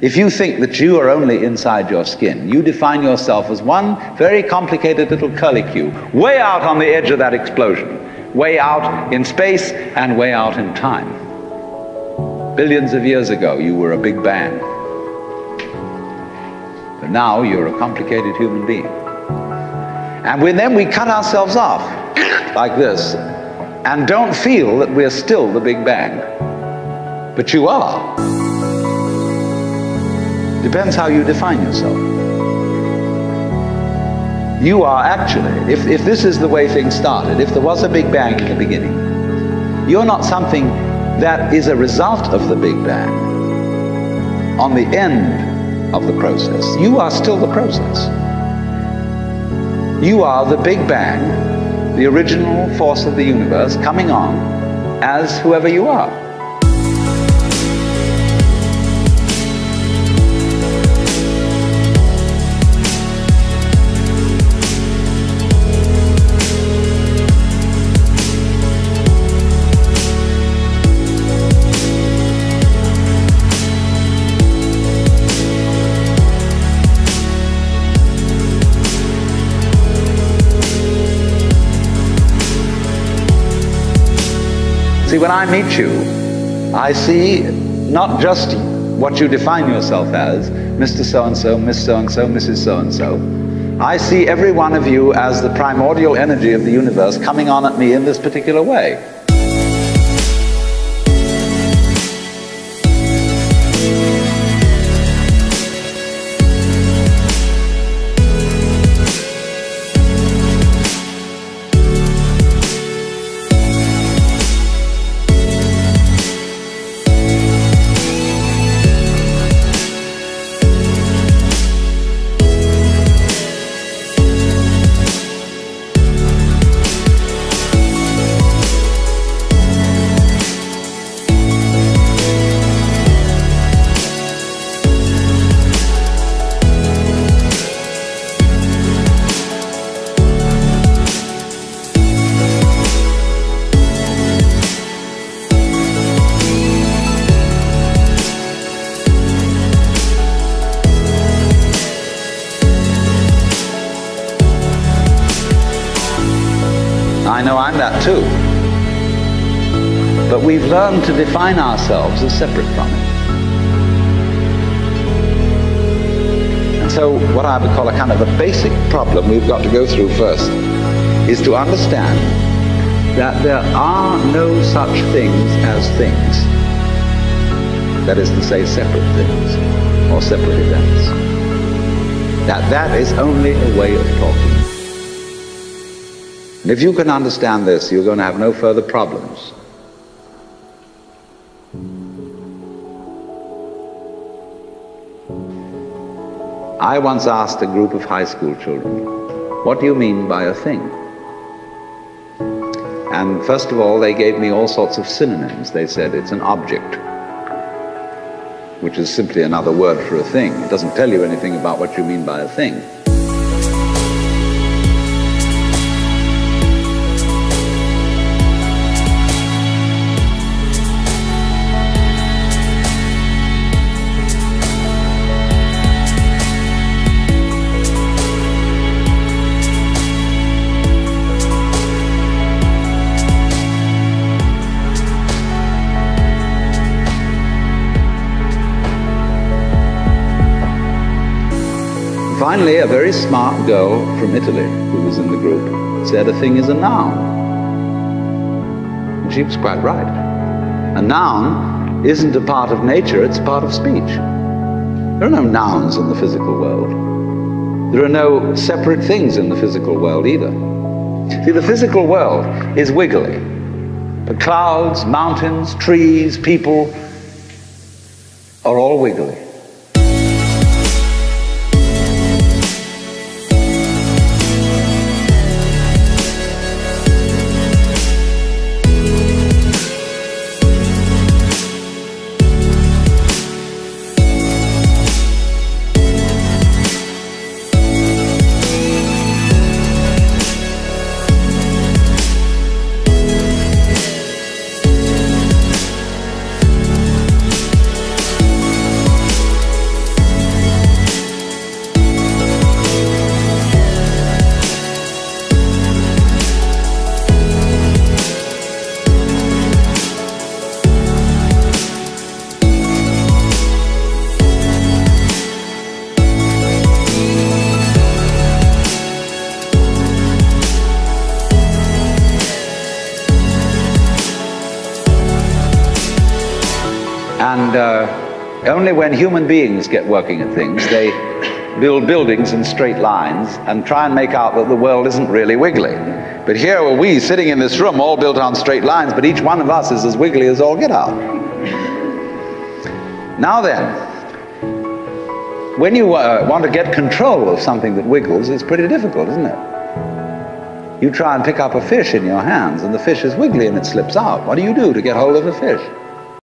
If you think that you are only inside your skin, you define yourself as one very complicated little curlicue, way out on the edge of that explosion, way out in space and way out in time. Billions of years ago, you were a big bang. But now you're a complicated human being. And then we cut ourselves off like this and don't feel that we're still the Big Bang. But you are. Depends how you define yourself. You are actually, if this is the way things started, if there was a Big Bang in the beginning, you're not something that is a result of the Big Bang on the end of the process. You are still the process. You are the Big Bang, the original force of the universe coming on as whoever you are. See, when I meet you, I see not just what you define yourself as, Mr. So-and-so, Miss So-and-so, Mrs. So-and-so. I see every one of you as the primordial energy of the universe coming on at me in this particular way. I know I'm that too. But we've learned to define ourselves as separate from it. And so what I would call a kind of a basic problem we've got to go through first is to understand that there are no such things as things. That is to say, separate things or separate events. That is only a way of talking. And if you can understand this, you're going to have no further problems. I once asked a group of high school children, what do you mean by a thing? And first of all, they gave me all sorts of synonyms. They said it's an object, which is simply another word for a thing. It doesn't tell you anything about what you mean by a thing. Finally, a very smart girl from Italy who was in the group said a thing is a noun. And she was quite right. A noun isn't a part of nature, it's a part of speech. There are no nouns in the physical world. There are no separate things in the physical world either. See, the physical world is wiggly. The clouds, mountains, trees, people are all wiggly. And only when human beings get working at things, they build buildings in straight lines and try and make out that the world isn't really wiggly. But here are we sitting in this room all built on straight lines, but each one of us is as wiggly as all get out. Now then, when you want to get control of something that wiggles, it's pretty difficult, isn't it? You try and pick up a fish in your hands, and the fish is wiggly and it slips out. What do you do to get hold of the fish?